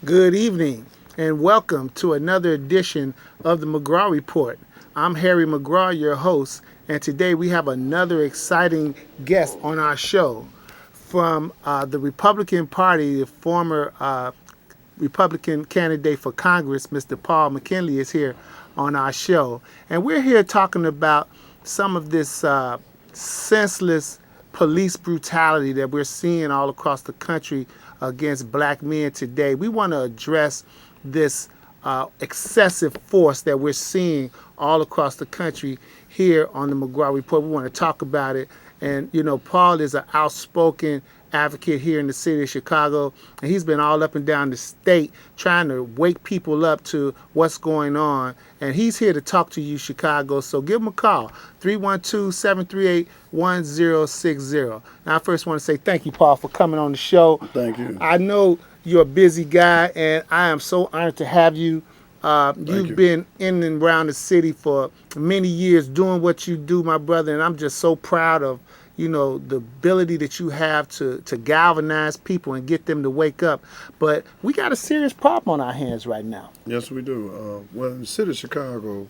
Good evening, and welcome to another edition of the McGraw Report. I'm Harry McGraw, your host, and today we have another exciting guest on our show from the Republican Party. The former Republican candidate for Congress, Mr. Paul McKinnley, is here on our show, and we're here talking about some of this senseless police brutality that we're seeing all across the country against black men today. We want to address this excessive force that we're seeing all across the country here on the McGraw Report. We want to talk about it. And, you know, Paul is an outspoken advocate here in the city of Chicago, and he's been all up and down the state trying to wake people up to what's going on. And he's here to talk to you, Chicago. So give him a call, 312-738-1060. Now, I first want to say thank you, Paul, for coming on the show. Thank you. I know you're a busy guy, and I am so honored to have you. You've been in and around the city for many years doing what you do, my brother, and I'm just so proud of the ability that you have to galvanize people and get them to wake up. But we got a serious problem on our hands right now. Yes, we do. Well, in the city of Chicago,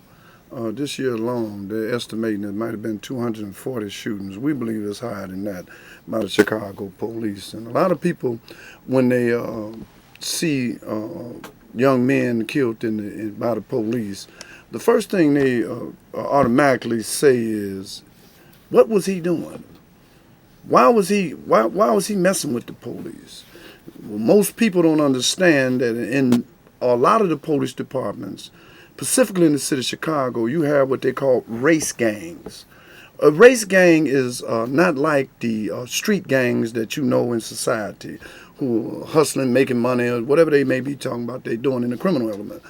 this year alone, they're estimating it might have been 240 shootings. We believe it's higher than that by the Chicago police. And a lot of people, when they see young men killed by the police, the first thing they automatically say is, what was he doing? Why was he messing with the police? Well, most people don't understand that in a lot of the police departments, specifically in the city of Chicago, you have what they call race gangs. A race gang is not like the street gangs that you know in society, who are hustling, making money, or whatever they may be talking about they're doing in the criminal element.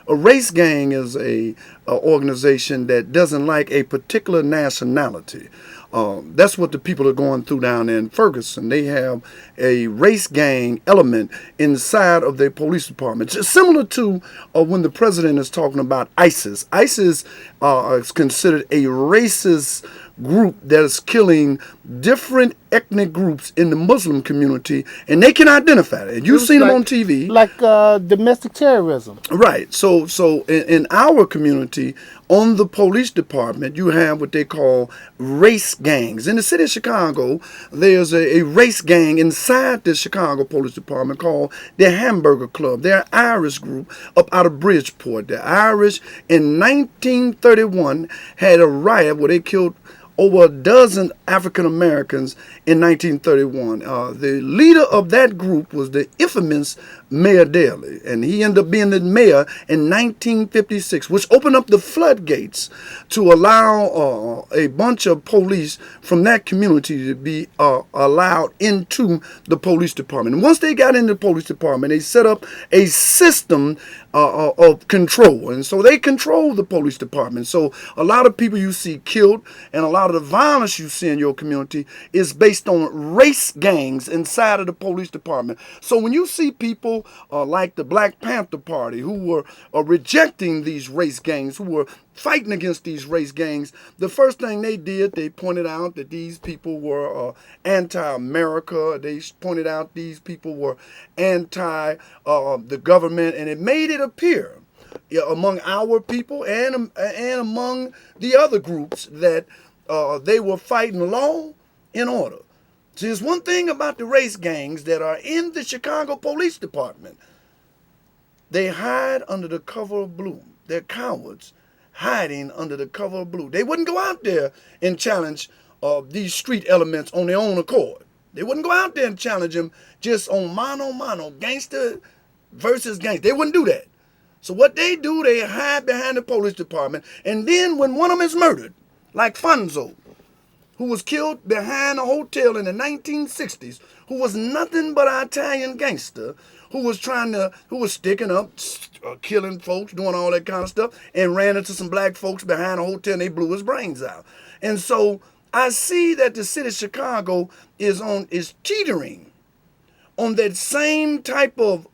A race gang is a organization that doesn't like a particular nationality. That's what the people are going through down there in Ferguson. They have a race gang element inside of their police department. It's similar to when the president is talking about ISIS. ISIS is considered a racist group that is killing different ethnic groups in the Muslim community, and they can identify it. You've seen them on TV. Like domestic terrorism. Right. So in our community, on the police department, you have what they call race gangs. In the city of Chicago, there's a race gang inside the Chicago Police Department called the Hamburger Club. They're an Irish group up out of Bridgeport. The Irish in 1931 had a riot where they killed over a dozen African Americans in 1931. The leader of that group was the infamous Mayor Daley, and he ended up being the mayor in 1956, which opened up the floodgates to allow a bunch of police from that community to be allowed into the police department. And once they got into the police department, they set up a system of control, and so they control the police department. So a lot of people you see killed and a lot of the violence you see in your community is based on race gangs inside of the police department. So when you see people like the Black Panther Party who were rejecting these race gangs, who were fighting against these race gangs, the first thing they did, they pointed out that these people were anti-America. They pointed out these people were anti the government, and it made it appear among our people and among the other groups that they were fighting law and order. See, there's one thing about the race gangs that are in the Chicago Police Department. They hide under the cover of blue. They're cowards hiding under the cover of blue. They wouldn't go out there and challenge these street elements on their own accord. They wouldn't go out there and challenge them just on mano, gangster versus gangster. They wouldn't do that. So what they do, they hide behind the police department. And then when one of them is murdered, like Fonzo, who was killed behind a hotel in the 1960s, who was nothing but an Italian gangster, who was sticking up, killing folks, doing all that kind of stuff, and ran into some black folks behind a hotel and they blew his brains out. And so I see that the city of Chicago is teetering on that same type of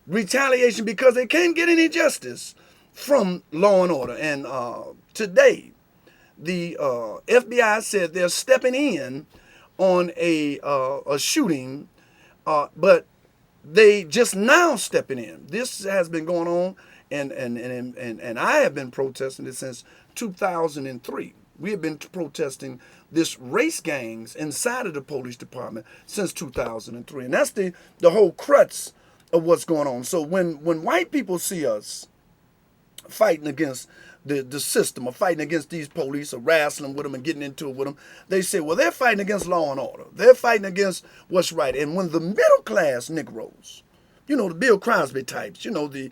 retaliation because they can't get any justice from law and order. And today, the FBI said they're stepping in on a shooting, but they just now stepping in. This has been going on, and I have been protesting it since 2003. We have been protesting this race gangs inside of the police department since 2003, and that's the whole crux of what's going on. So when white people see us fighting against the system, or fighting against these police, or wrestling with them and getting into it with them, they say, well, they're fighting against law and order. They're fighting against what's right. And when the middle class Negroes, you know, the Bill Crosby types, you know, the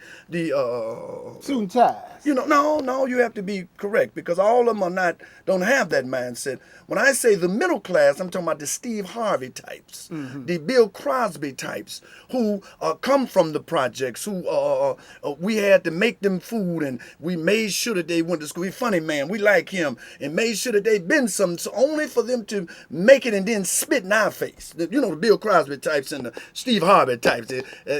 Suit and ties. you know, no, you have to be correct, because all of them don't have that mindset. When I say the middle class, I'm talking about the Steve Harvey types, the Bill Crosby types, who come from the projects, who we had to make them food, and we made sure that they went to school. He's funny, man. We like him, and made sure that they been something, so only for them to make it and then spit in our face. You know, the Bill Crosby types and the Steve Harvey types,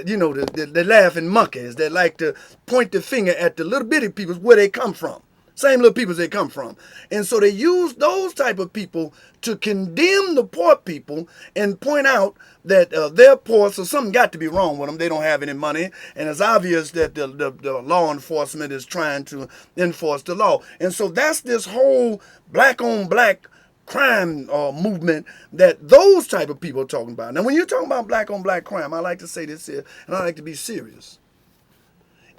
you know, the laughing monkeys that like to point the finger at the little bitty people where they come from. Same little people they come from. And so they use those type of people to condemn the poor people and point out that they're poor, so something got to be wrong with them. They don't have any money. And it's obvious that the law enforcement is trying to enforce the law. And so that's this whole black on black crime movement that those type of people are talking about. Now, when you're talking about black on black crime, I like to say this here, and I like to be serious.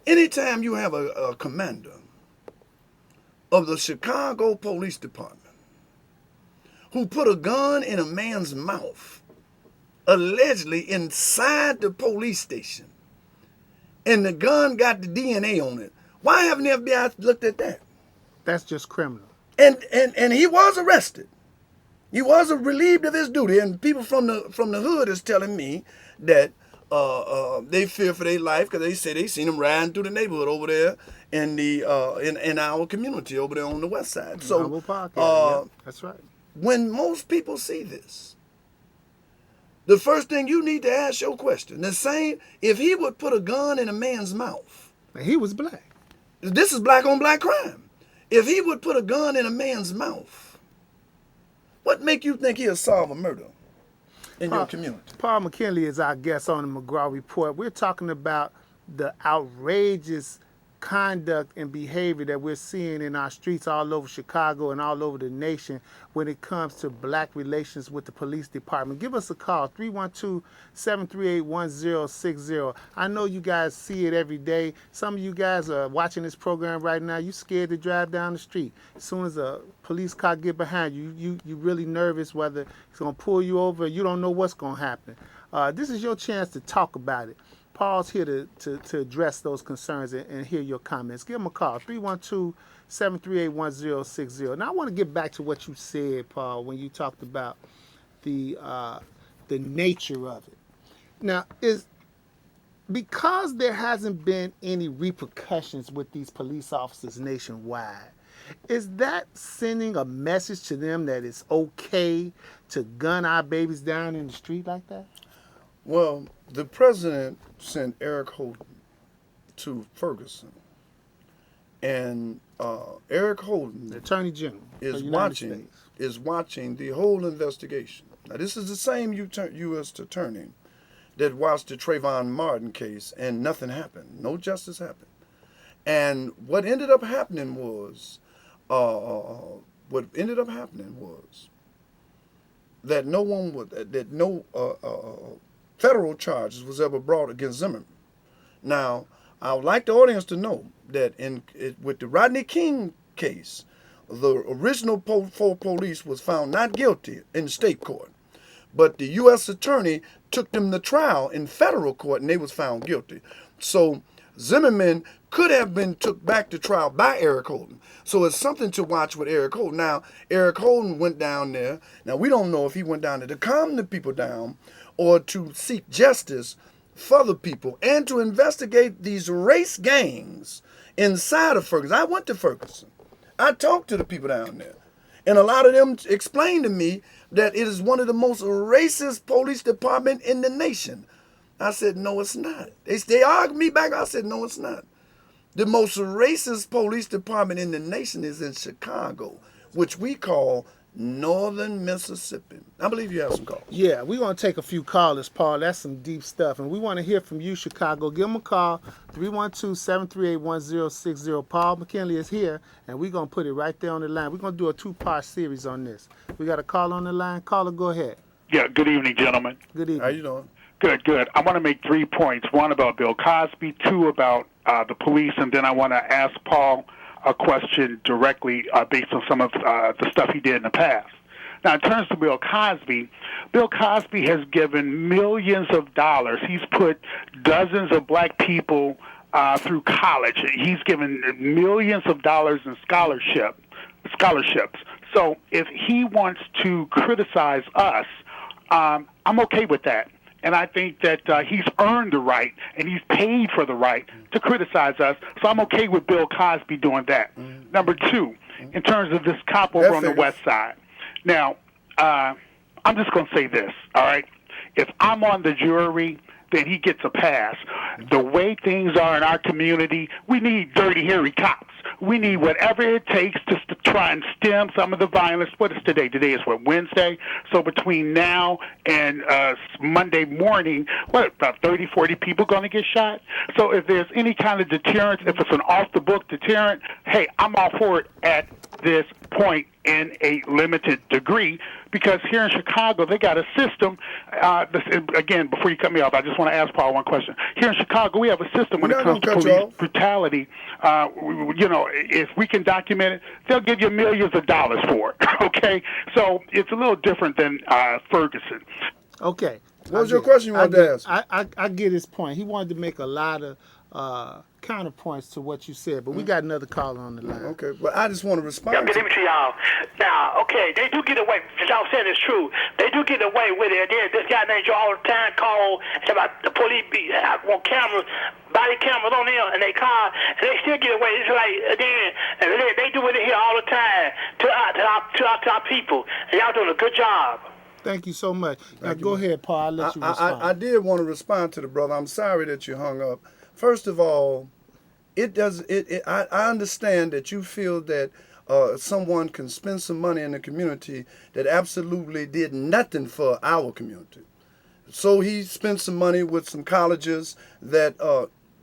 Anytime you have a commander of the Chicago Police Department who put a gun in a man's mouth, allegedly inside the police station, and the gun got the DNA on it, why haven't the FBI looked at that? That's just criminal. And he was arrested. He was relieved of his duty, and people from the hood is telling me that they fear for their life, because they say they seen him riding through the neighborhood over there in the in our community over there on the west side. So Yeah, that's right. when most people see this, the first thing you need to ask your question, the same, if he would put a gun in a man's mouth, And he was black. this is black on black crime. If he would put a gun in a man's mouth, what make you think he'll solve a murder in your community? Paul McKinnley is our guest on the McGraw Report. We're talking about the outrageous conduct and behavior that we're seeing in our streets all over Chicago and all over the nation when it comes to black relations with the police department. Give us a call, 312-738-1060. I know you guys see it every day. Some of you guys are watching this program right now. You scared to drive down the street. As soon as a police car get behind you, you really nervous whether it's going to pull you over. You don't know what's going to happen. This is your chance to talk about it. Paul's here to address those concerns and hear your comments. Give him a call, 312-738-1060. Now, I want to get back to what you said, Paul, when you talked about the nature of it. Now, is because there hasn't been any repercussions with these police officers nationwide, is that sending a message to them that it's okay to gun our babies down in the street like that? Well, the president sent Eric Holden to Ferguson, and Eric Holden, The Attorney General is of the United States. watching the whole investigation. Now, this is the same U.S. attorney that watched the Trayvon Martin case, and nothing happened. No justice happened. And what ended up happening was that no federal charges was ever brought against Zimmerman. Now, I would like the audience to know that with the Rodney King case, the original police was found not guilty in the state court, but the U.S. attorney took them to trial in federal court, and they was found guilty. So Zimmerman could have been took back to trial by Eric Holden. So it's something to watch with Eric Holden. Now, Eric Holden went down there. Now, we don't know if he went down there to calm the people down or to seek justice for the people and to investigate these race gangs inside of Ferguson. I went to Ferguson. I talked to the people down there. And a lot of them explained to me that it is one of the most racist police departments in the nation. I said, no, it's not. They argued me back. I said, no, it's not. The most racist police department in the nation is in Chicago, which we call Northern Mississippi. I believe you have some calls. Yeah, we're going to take a few callers, Paul. That's some deep stuff. And we want to hear from you, Chicago. Give them a call, 312-738-1060. Paul McKinnley is here, and we're going to put it right there on the line. We're going to do a two-part series on this. We got a call on the line. Caller, go ahead. Yeah, good evening, gentlemen. Good evening. How you doing? Good, good. I want to make 3 points. One about Bill Cosby, 2 about the police, and then I want to ask Paul a question directly based on some of the stuff he did in the past. Now, in terms of Bill Cosby has given millions of dollars. He's put dozens of black people through college. He's given millions of dollars in scholarships. So if he wants to criticize us, I'm okay with that. And I think that he's earned the right and he's paid for the right to criticize us. So I'm okay with Bill Cosby doing that. Number 2, in terms of this cop over on the west side. Now, I'm just going to say this, all right? If I'm on the jury, then he gets a pass. The way things are in our community, we need dirty, hairy cops. We need whatever it takes just to try and stem some of the violence. What is today? Today is what, Wednesday? So between now and Monday morning, about 30, 40 people going to get shot? So if there's any kind of deterrence, if it's an off-the-book deterrent, hey, I'm all for it at this point in a limited degree, because here in Chicago, they got a system. Again, before you cut me off, I just want to ask Paul one question. Here in Chicago, we have a system when it comes to police brutality. If we can document it, they'll give you millions of dollars for it, okay? So it's a little different than Ferguson. Okay. What was your question you wanted to ask? I get his point. He wanted to make a lot of counterpoints to what you said, but we got another caller on the line. Okay, but I just want to respond. Good evening to y'all. Now, okay, they do get away. Y'all saying it's true. They do get away with it. This guy named Joe all the time call about the police on cameras, body cameras on them, and they call, and they still get away. It's like again, and they do it here all the time to our people. And y'all doing a good job. Thank you so much. Now go ahead, Paul. I'll let you respond. I did want to respond to the brother. I'm sorry that you hung up. First of all, I understand that you feel that someone can spend some money in the community that absolutely did nothing for our community. So he spent some money with some colleges that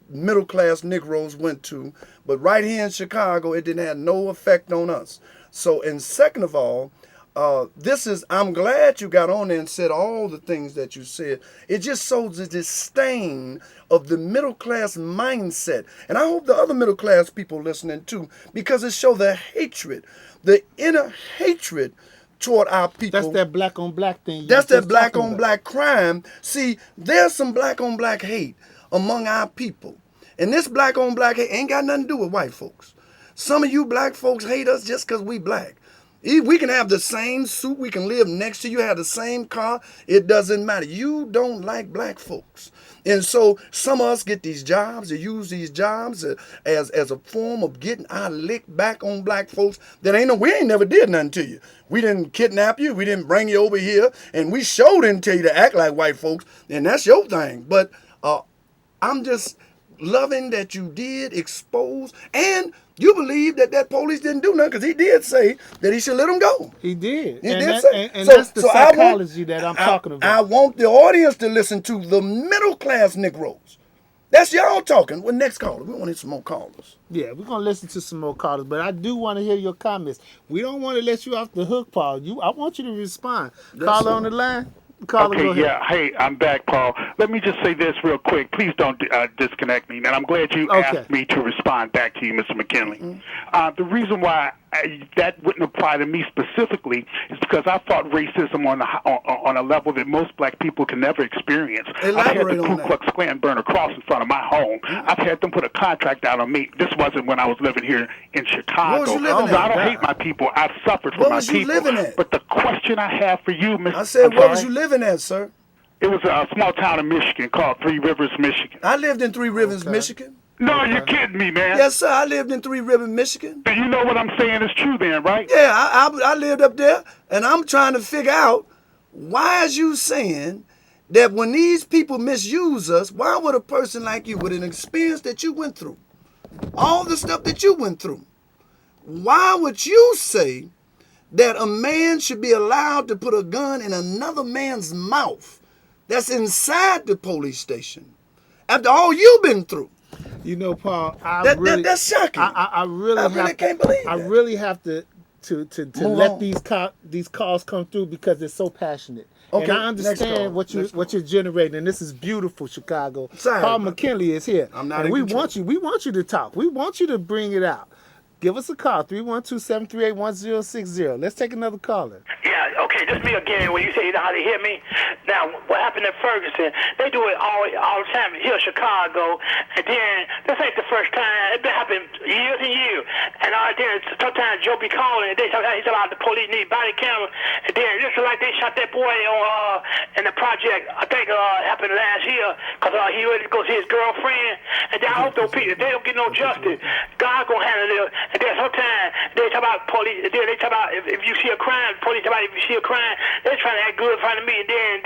middle-class Negroes went to, but right here in Chicago, it didn't have no effect on us. So, and second of all, I'm glad you got on there and said all the things that you said. It just shows the disdain of the middle class mindset. And I hope the other middle class people listening too, because it shows the hatred, the inner hatred toward our people. That's that black on black thing. That's that black on black crime. See, there's some black on black hate among our people. And this black on black hate ain't got nothing to do with white folks. Some of you black folks hate us just because we black. We can have the same suit. We can live next to you, have the same car. It doesn't matter. You don't like black folks. And so some of us get these jobs, they use these jobs as a form of getting our lick back on black folks. We ain't never did nothing to you. We didn't kidnap you. We didn't bring you over here. And we sure didn't tell you to act like white folks. And that's your thing. But I'm just loving that you did expose, and you believe that police didn't do nothing, because he did say that he should let them go. He did. And that's the psychology that I'm talking about. I want the audience to listen to the middle class Negroes. That's y'all talking. Well, next caller. We want to hear some more callers. Yeah, we're going to listen to some more callers, but I do want to hear your comments. We don't want to let you off the hook, Paul. I want you to respond. Caller on the line. Caller, okay, yeah. Hey, I'm back, Paul. Let me just say this real quick. Please don't disconnect me. And I'm glad you asked me to respond back to you, Mr. McKinley. The reason why that wouldn't apply to me specifically is because I fought racism on a level that most black people can never experience. Elaborate I've had the Ku Klux Klan burn a cross in front of my home. I've had them put a contract out on me. This wasn't when I was living here in Chicago. What was you living I don't hate my people. I've suffered for my people. What was you living at? But the question I have for you, Mr. I said, what was you living at, sir? It was a small town in Michigan called Three Rivers, Michigan. I lived in Three Rivers, Michigan. No, you're kidding me, man. Yes, sir. I lived in Three Rivers, Michigan. And you know what I'm saying is true then, right? Yeah, I lived up there, and I'm trying to figure out, why is you saying that when these people misuse us, why would a person like you, with an experience that you went through, all the stuff that you went through, why would you say that a man should be allowed to put a gun in another man's mouth that's inside the police station after all you've been through. You know, Paul, That's shocking. I really can't believe I that. really have to Move let on. these calls come through because they're so passionate. Okay, And I next call. understand what you're generating, and this is beautiful, Chicago. Sorry Paul about McKinnley is here, I'm not and in we control. want you to talk. We want you to bring it out. Give us a call 312-738-1060. Let's take another caller. Yeah, okay, this me again. When you say you know how they hear me, now what happened in Ferguson? They do it all the time here in Chicago, and then this ain't the first time. It's been happening years and years. And then sometimes Joe be calling, and he's about the police need body camera, and then just like they shot that boy on in the project. I think happened last year because he ready to go see his girlfriend, and then I hope those people they don't get no justice. God gonna handle it. And then sometimes they talk about police. Then they talk about if you see a crime, police talk about if you see a crime, they're trying to act good in front of me. And then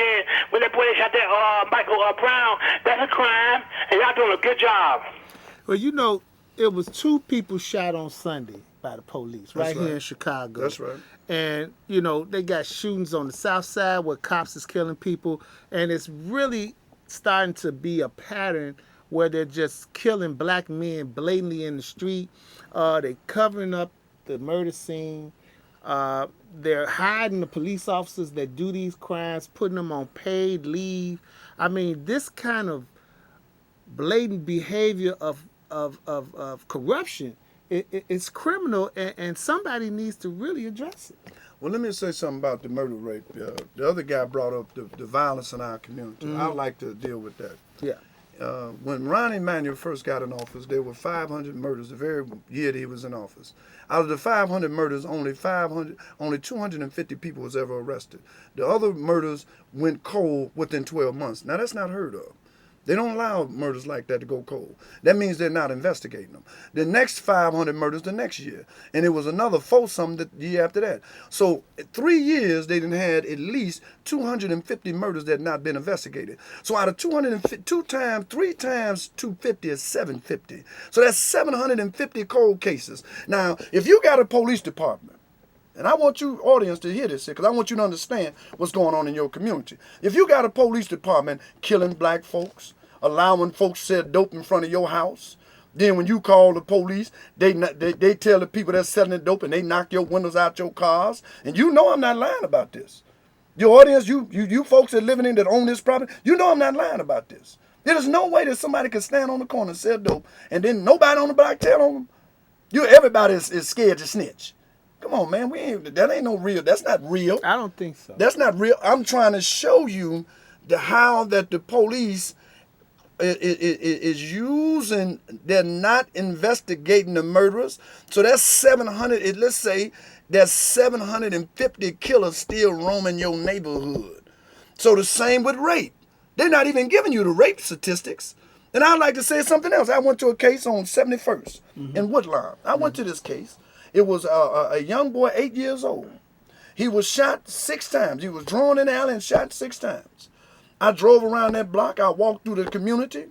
when that boy they shot that Michael Brown, that's a crime, and y'all doing a good job. Well, you know, it was 2 people shot on Sunday by the police right here in Chicago. That's right. And, you know, they got shootings on the south side where cops is killing people. And it's really starting to be a pattern where they're just killing black men blatantly in the street. They're covering up the murder scene. They're hiding the police officers that do these crimes, putting them on paid leave. I mean, this kind of blatant behavior of corruption, it's criminal, and somebody needs to really address it. Well, let me say something about the murder rate. The other guy brought up the violence in our community. Mm-hmm. I'd like to deal with that. Yeah. When Ron Emanuel first got in office, there were 500 murders the very year that he was in office. Out of the 500 murders, only 250 people was ever arrested. The other murders went cold within 12 months. Now, that's not heard of. They don't allow murders like that to go cold. That means they're not investigating them. The next 500 murders the next year. And it was another foursome the year after that. So 3 years, they done had at least 250 murders that had not been investigated. So out of 3 times 250 is 750. So that's 750 cold cases. Now, if you got a police department, and I want you, audience, to hear this, because I want you to understand what's going on in your community. If you got a police department killing black folks, allowing folks to sell dope in front of your house, then when you call the police, they tell the people that's selling the dope and they knock your windows out your cars. And you know I'm not lying about this. Your audience, you folks that are living in that own this property, you know I'm not lying about this. There's no way that somebody can stand on the corner and sell dope and then nobody on the block tell on them. Everybody is scared to snitch. Come on, man. That ain't no real. That's not real. I don't think so. That's not real. I'm trying to show you how that the police is using. They're not investigating the murderers. So that's 700. Let's say there's 750 killers still roaming your neighborhood. So the same with rape. They're not even giving you the rape statistics. And I'd like to say something else. I went to a case on 71st in Woodlawn. I went to this case. It was a young boy, 8 years old. He was shot 6 times. He was drawn in the alley and shot 6 times. I drove around that block. I walked through the community,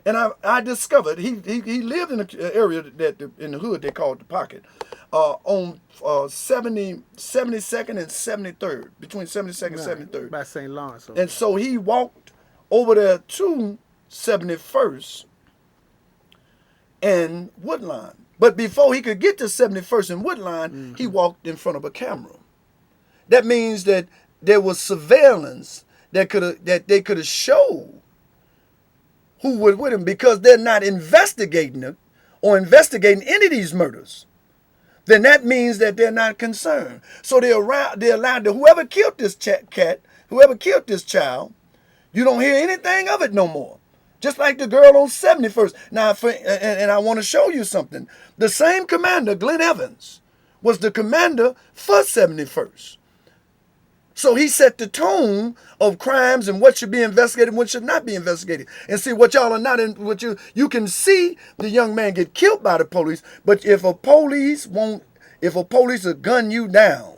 and I discovered he lived in an area that in the hood they called the Pocket, on 72nd and 73rd, between 72nd and 73rd. By St. Lawrence. And so he walked over there to 71st and Woodline. But before he could get to 71st and Woodline, he walked in front of a camera. That means that there was surveillance that they could have showed who was with him, because they're not investigating it or investigating any of these murders. Then that means that they're not concerned. So they're allowed to, whoever killed this whoever killed this child, you don't hear anything of it no more. Just like the girl on 71st. Now, and I want to show you something. The same commander, Glenn Evans, was the commander for 71st. So he set the tone of crimes and what should be investigated and what should not be investigated. And see, what y'all are not in, you can see the young man get killed by the police, but if a police will gun you down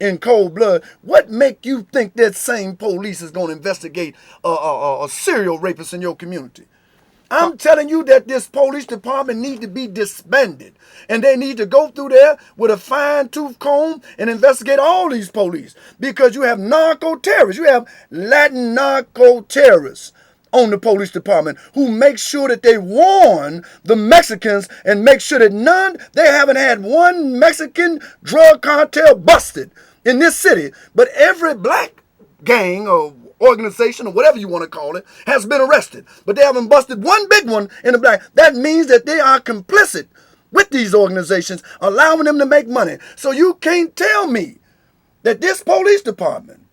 in cold blood, what make you think that same police is going to investigate a serial rapist in your community? I'm telling you that this police department need to be disbanded. And they need to go through there with a fine-tooth comb and investigate all these police. Because you have narco-terrorists. You have Latin narco-terrorists on the police department who make sure that they warn the Mexicans and make sure that they haven't had one Mexican drug cartel busted in this city. But every black gang or organization or whatever you want to call it has been arrested, but they haven't busted one big one in the black. That means that they are complicit with these organizations, allowing them to make money. So you can't tell me that this police department,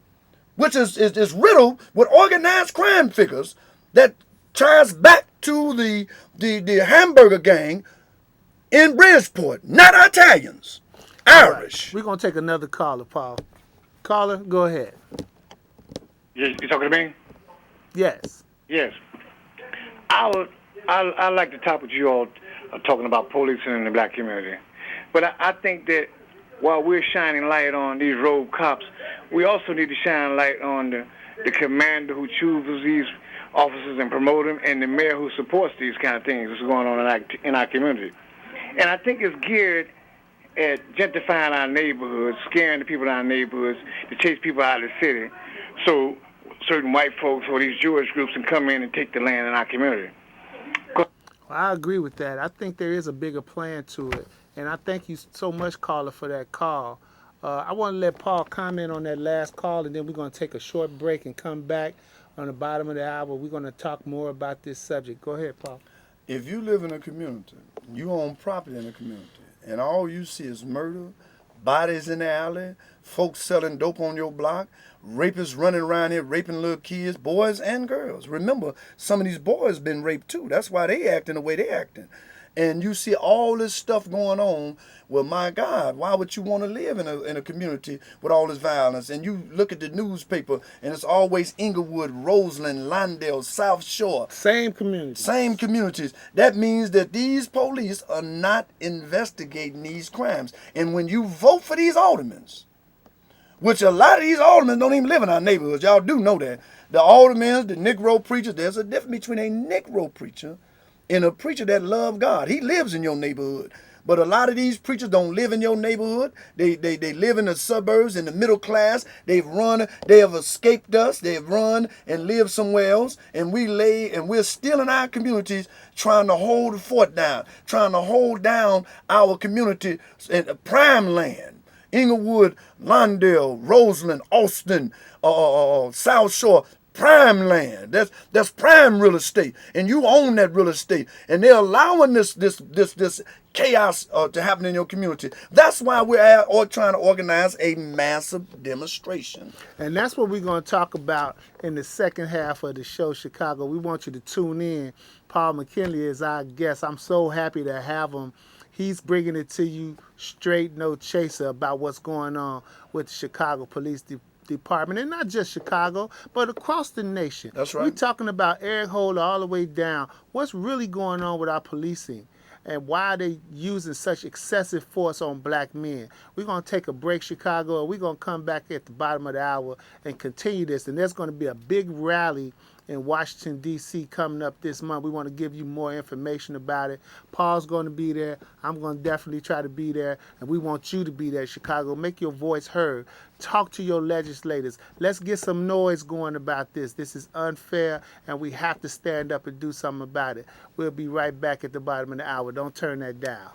which is riddled with organized crime figures that ties back to the hamburger gang in Bridgeport, not Italians, Irish. Right. We're going to take another caller, Paul. Caller, go ahead. You talking to me? Yes. Yes. I like the topic you all are talking about policing in the black community. But I think that while we're shining light on these rogue cops, we also need to shine light on the commander who chooses these officers and promote them, and the mayor who supports these kind of things that's going on in our community. And I think it's geared at gentrifying our neighborhoods, scaring the people in our neighborhoods, to chase people out of the city. So certain white folks or these Jewish groups can come in and take the land in our community. Well, I agree with that. I think there is a bigger plan to it. And I thank you so much, caller, for that call. I want to let Paul comment on that last call, and then we're going to take a short break and come back on the bottom of the hour. We're going to talk more about this subject. Go ahead, Paul. If you live in a community, you own property in a community, and all you see is murder, bodies in the alley, folks selling dope on your block, rapists running around here raping little kids, boys and girls. Remember, some of these boys been raped too. That's why they acting the way they acting. And you see all this stuff going on. Well, my God, why would you want to live in a community with all this violence? And you look at the newspaper, and it's always Inglewood, Roseland, Lawndale, South Shore. Same communities. Same communities. That means that these police are not investigating these crimes. And when you vote for these aldermen, which a lot of these aldermen don't even live in our neighborhoods, y'all do know that. The aldermen, the Negro preachers, there's a difference between a Negro preacher and a preacher that loves God. He lives in your neighborhood. But a lot of these preachers don't live in your neighborhood. They live in the suburbs, in the middle class. They have escaped us. They've run and lived somewhere else. And we're still in our communities trying to hold the fort down, trying to hold down our community and prime land. Inglewood, Lawndale, Roseland, Austin, South Shore. Prime land. That's prime real estate, and you own that real estate, and they're allowing this chaos to happen in your community. That's why we're trying to organize a massive demonstration. And that's what we're going to talk about in the second half of the show, Chicago. We want you to tune in. Paul McKinnley is our guest. I'm so happy to have him. He's bringing it to you straight, no chaser, about what's going on with the Chicago Police Department, and not just Chicago, but across the nation. That's right. We're talking about Eric Holder all the way down. What's really going on with our policing, and why are they using such excessive force on black men? We're going to take a break, Chicago, and we're going to come back at the bottom of the hour and continue this. And there's going to be a big rally in Washington, D.C. coming up this month. We want to give you more information about it. Paul's going to be there. I'm going to definitely try to be there. And we want you to be there, Chicago. Make your voice heard. Talk to your legislators. Let's get some noise going about this. This is unfair, and we have to stand up and do something about it. We'll be right back at the bottom of the hour. Don't turn that dial.